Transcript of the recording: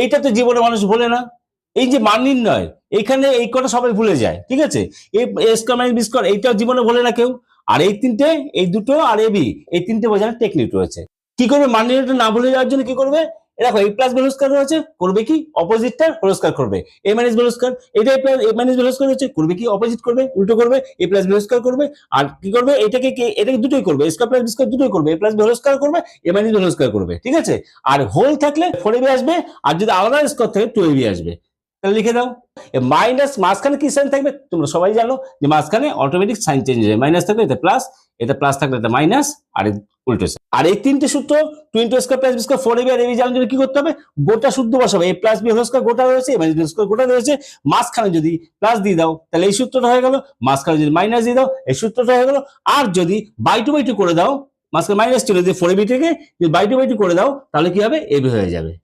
এইটা তো জীবনে মানুষ ভোলে না। এই যে মান নির্ণয়, এখানে এই কটা সবাই ভুলে যায়, ঠিক আছে? এ স্কোয়ার মাইনাস বি স্কোয়ার এইটাও জীবনে ভোলে না কেউ। আর এই তিনটে, এই দুটো আর এ বি, এই তিনটে বোঝানোর টেকনিক রয়েছে। কি করবে মান নির্ণয়টা না ভুলে যাওয়ার জন্য? কি করবে, দেখো এ প্লাস বি হোল স্কোয়ার রয়েছে, করবে কি অপোজিটটা হোল স্কোয়ার করবে। এ মাইনাস বি হোল স্কোয়ার, এটা এ মাইনাস বি হোল স্কোয়ার হচ্ছে, করবে কি অপোজিট করবে, উল্টো করবে, এ প্লাস বি হোল স্কোয়ার করবে। আর কি করবে, এটাকে দুটোই করবে, স্কোয়ার প্লাস বি স্কোয়ার দুটোই করবে, এ প্লাস বি হোল স্কোয়ার করবে, এ মাইনাস বি হোল স্কোয়ার করবে, ঠিক আছে? আর হোল থাকলে 4ab আসবে, আর যদি আলাদা স্কোয়ার থাকে 2ab আসবে। তাহলে লিখে দাও। মাইনাস মাঝখানে কি সাইন থাকবে তোমরা সবাই জানো, যে মাঝখানে অটোমেটিক সাইন চেঞ্জ হয়ে যায়, মাইনাস থাকলে এটা প্লাস থাকলে এটা মাইনাস, আর উল্টো। আর এই তিনটে সূত্র 2 * square plus B square 4ab আর ab জানার জন্য কি করতে হবে, গোটা সূত্র বসাবে। a plus B whole square গোটা রয়েছে, a মাইনাস বি স্কয়ার গোটা রয়েছে, মাঝখানে যদি প্লাস দিয়ে দাও তাহলে এই সূত্রটা হয়ে গেল, মাঝখানে যদি মাইনাস দিয়ে দাও এই সূত্রটা হয়ে গেল। আর যদি বাই টু করে দাও, মাঝখানে মাইনাস ছিল যে 4ab থেকে যদি বাই টু করে দাও তাহলে কি হবে, ab হয়ে যাবে।